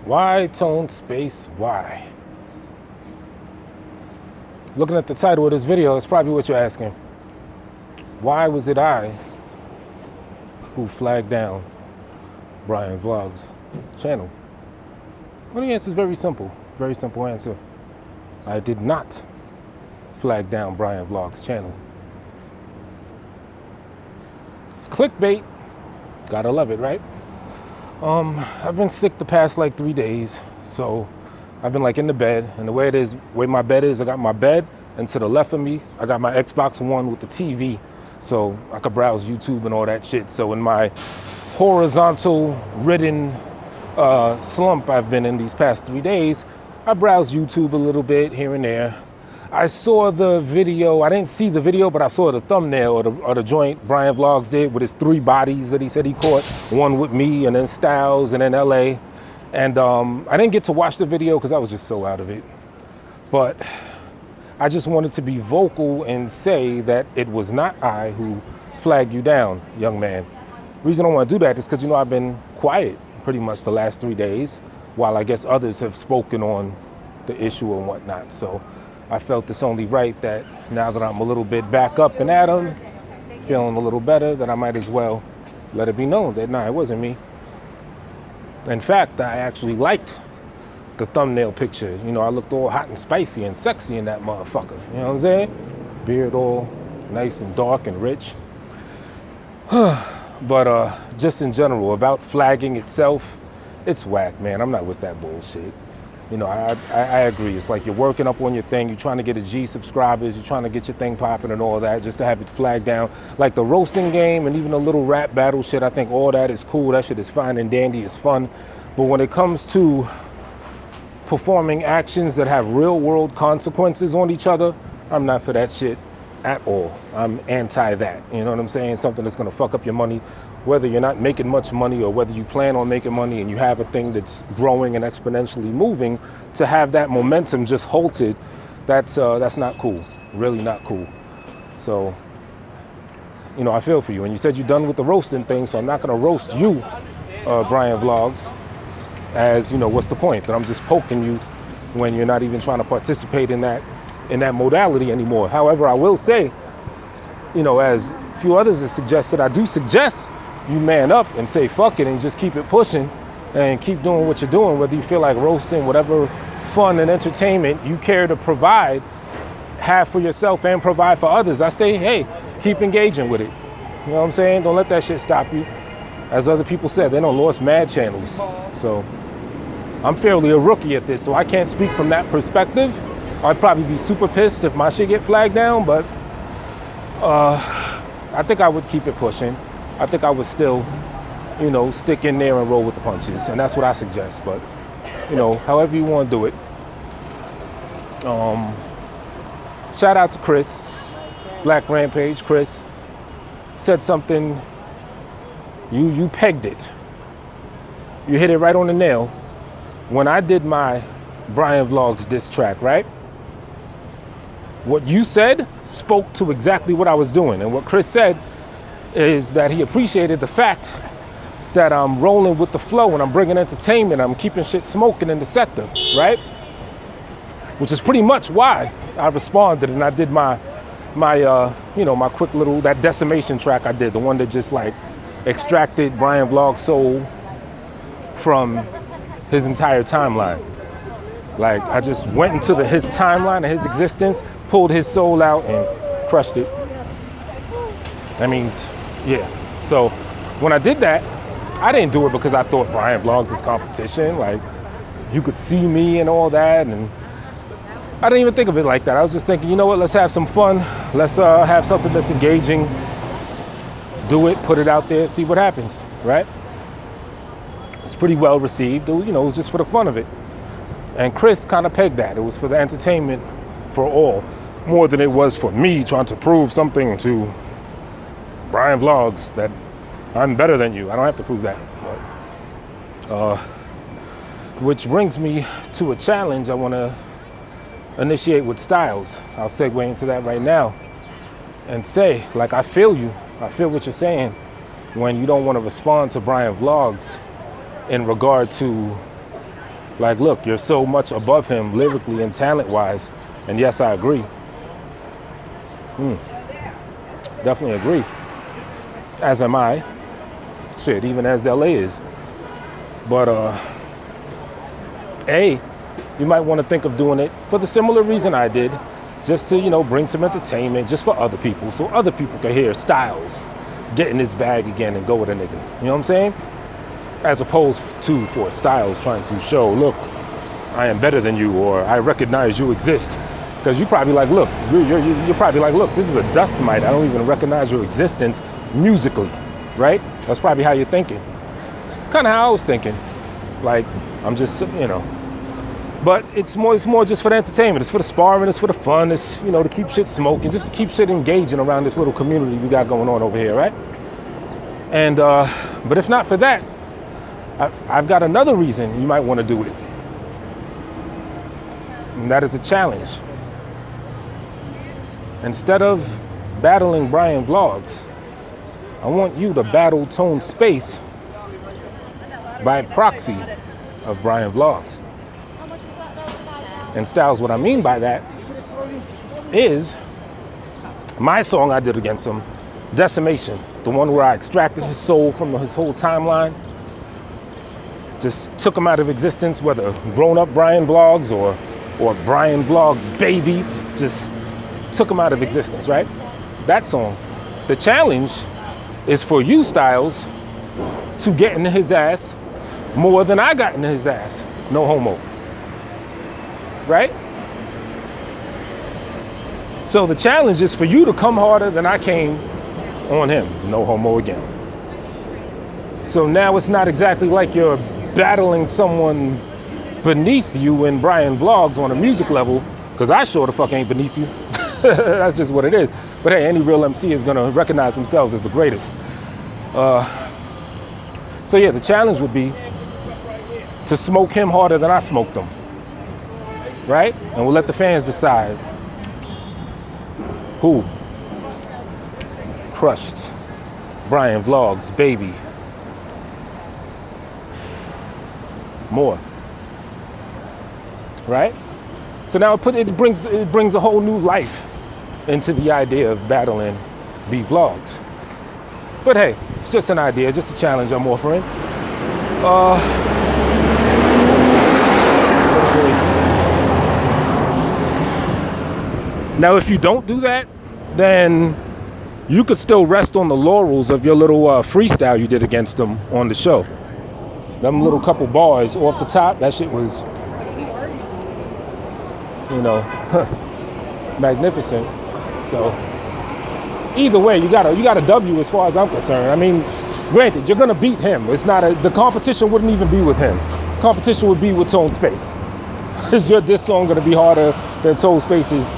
Why tone space why? Looking at the title of this video, that's probably what you're asking. Why was it I who flagged down Brian Vlog's channel? Well, the answer is very simple. Very simple answer. I did not flag down Brian Vlog's channel. It's clickbait. Gotta love it, right? I've been sick the past like 3 days, so I've been like in the bed, and the way it is, where my bed is, I got my bed, and to the left of me, I got my Xbox One with the TV, so I could browse YouTube and all that shit. So in my horizontal ridden slump I've been in these past 3 days, I browsed YouTube a little bit here and there. I saw the video, I didn't see the video, but I saw the thumbnail or the joint Brian Vlogs did with his 3 bodies that he said he caught, one with me and then Stylz and then LA. And I didn't get to watch the video because I was just so out of it. But I just wanted to be vocal and say that it was not I who flagged you down, young man. The reason I want to do that is because, you know, I've been quiet pretty much the last 3 days, while I guess others have spoken on the issue and whatnot. So I felt it's only right that now that I'm a little bit back up and at 'em, feeling a little better, that I might as well let it be known that, nah, it wasn't me. In fact, I actually liked the thumbnail picture. You know, I looked all hot and spicy and sexy in that motherfucker. You know what I'm saying? Beard all nice and dark and rich. But just in general, about flagging itself, it's whack, man. I'm not with that bullshit. You know, I agree. It's like you're working up on your thing. You're trying to get a G subscribers. You're trying to get your thing popping and all that, just to have it flagged down. Like the roasting game and even the little rap battle shit, I think all that is cool. That shit is fine and dandy. It's fun. But when it comes to performing actions that have real world consequences on each other, I'm not for that shit at all. I'm anti that. You know what I'm saying? Something that's going to fuck up your money, whether you're not making much money or whether you plan on making money and you have a thing that's growing and exponentially moving, to have that momentum just halted, that's not cool. Really not cool. So, you know, I feel for you. And you said you're done with the roasting thing, so I'm not going to roast you, Brian Vlogs, as, you know, what's the point? That I'm just poking you when you're not even trying to participate in that modality anymore. However, I will say, you know, as a few others have suggested, I do suggest you man up and say fuck it and just keep it pushing and keep doing what you're doing, whether you feel like roasting, whatever fun and entertainment you care to provide, have for yourself and provide for others. I say, hey, keep engaging with it. You know what I'm saying? Don't let that shit stop you. As other people said, they done lost mad channels. So I'm fairly a rookie at this, so I can't speak from that perspective. I'd probably be super pissed if my shit get flagged down, but I think I would keep it pushing. I think I would still, you know, stick in there and roll with the punches, and that's what I suggest. But, you know, however you want to do it. Shout out to Chris, Black Rampage. Chris said something. You pegged it. You hit it right on the nail. When I did my Brian Vlogs diss track, right? What you said spoke to exactly what I was doing, and what Chris said is that he appreciated the fact that I'm rolling with the flow and I'm bringing entertainment, I'm keeping shit smoking in the sector, right? Which is pretty much why I responded and I did my you know, my quick little, that decimation track I did, the one that just like extracted Brian Vlog's soul from his entire timeline. Like I just went into his timeline and his existence, pulled his soul out and crushed it. That means, yeah. So when I did that, I didn't do it because I thought Brian Vlogs was competition. Like you could see me and all that. And I didn't even think of it like that. I was just thinking, you know what, let's have some fun. Let's have something that's engaging. Do it, put it out there, see what happens, right? It's pretty well received. You know, it was just for the fun of it. And Chris kind of pegged that. It was for the entertainment for all, more than it was for me trying to prove something to Brian Vlogs that I'm better than you. I don't have to prove that. But, which brings me to a challenge I want to initiate with Stylz. I'll segue into that right now and say, like, I feel you. I feel what you're saying when you don't want to respond to Brian Vlogs in regard to Like, look, you're so much above him lyrically and talent-wise. And yes, I agree. Definitely agree. As am I. Shit, even as LA is. But, you might want to think of doing it for the similar reason I did. Just to, bring some entertainment just for other people. So other people can hear Stylz get in his bag again and go with a nigga. You know what I'm saying? As opposed to for Stylz trying to show, look, I am better than you, or I recognize you exist. Because you probably like, look, you're probably like, look, this is a dust mite. I don't even recognize your existence musically, right? That's probably how you're thinking. It's kind of how I was thinking. Like, I'm just, But it's more just for the entertainment. It's for the sparring. It's for the fun. It's, to keep shit smoking, just to keep shit engaging around this little community we got going on over here, right? And, but if not for that, I've got another reason you might want to do it. And that is a challenge. Instead of battling Brian Vlogs, I want you to battle Tone Space by proxy of Brian Vlogs. And Stylz, what I mean by that is my song I did against him, Decimation, the one where I extracted his soul from his whole timeline, just took him out of existence, whether grown-up Brian Vlogs or Brian Vlogs baby, just took him out of existence, right? That song. The challenge is for you, Stylz, to get into his ass more than I got into his ass. No homo. Right? So the challenge is for you to come harder than I came on him. No homo again. So now it's not exactly like you're battling someone beneath you in Brian Vlogs on a music level, because I sure the fuck ain't beneath you. That's just what it is. But hey, any real MC is gonna recognize themselves as the greatest. So yeah, the challenge would be to smoke him harder than I smoked him. Right? And we'll let the fans decide who crushed Brian Vlogs baby more. Right? So now it brings a whole new life into the idea of battling B Vlogs. But hey, it's just an idea, just a challenge I'm offering. Now, if you don't do that, then you could still rest on the laurels of your little freestyle you did against them on the show. Them little couple bars off the top, that shit was, magnificent. So either way, you got a W as far as I'm concerned. I mean, granted, you're gonna beat him. It's not the competition wouldn't even be with him. Competition would be with Tone Space. Is your diss song gonna be harder than Tone Space's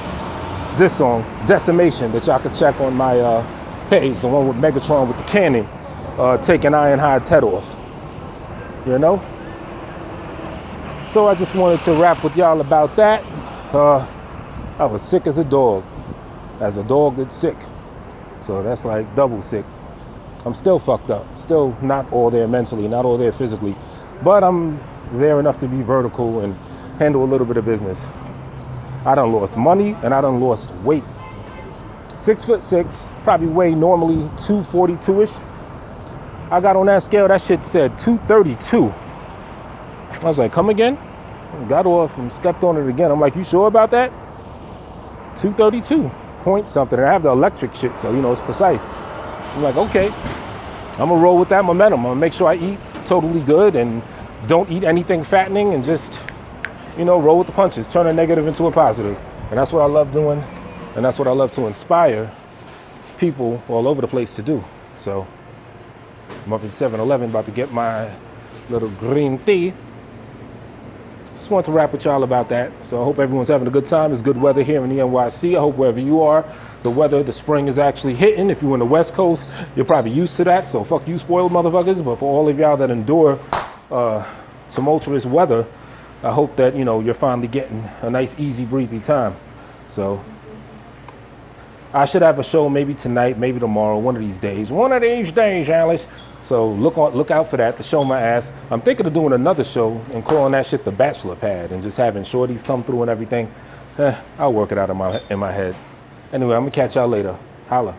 diss song, Decimation, that y'all can check on my page, the one with Megatron with the cannon taking Ironhide's head off. So I just wanted to rap with y'all about that. I was sick as a dog that's sick. So that's like double sick. I'm still fucked up, still not all there mentally, not all there physically, but I'm there enough to be vertical and handle a little bit of business. I done lost money and I done lost weight. 6'6", probably weigh normally 242-ish. I got on that scale, that shit said 232. I was like, come again? Got off and stepped on it again. I'm like, you sure about that? 232 point something. And I have the electric shit, so it's precise. I'm like, okay, I'm gonna roll with that momentum. I'm gonna make sure I eat totally good and don't eat anything fattening and just roll with the punches, turn a negative into a positive. And that's what I love doing. And that's what I love to inspire people all over the place to do. So I'm up at 7-Eleven about to get my little green tea. Just want to rap with y'all about that. So I hope everyone's having a good time. It's good weather here in the NYC. I hope wherever you are, the spring is actually hitting. If you're in the West Coast, you're probably used to that. So fuck you spoiled motherfuckers. But for all of y'all that endure tumultuous weather, I hope that, you're finally getting a nice, easy, breezy time. So I should have a show maybe tonight, maybe tomorrow, one of these days. One of these days, Alice. So look out for that, to show my ass. I'm thinking of doing another show and calling that shit the bachelor pad and just having shorties come through and everything. I'll work it out in my head. Anyway, I'm gonna catch y'all later. Holla.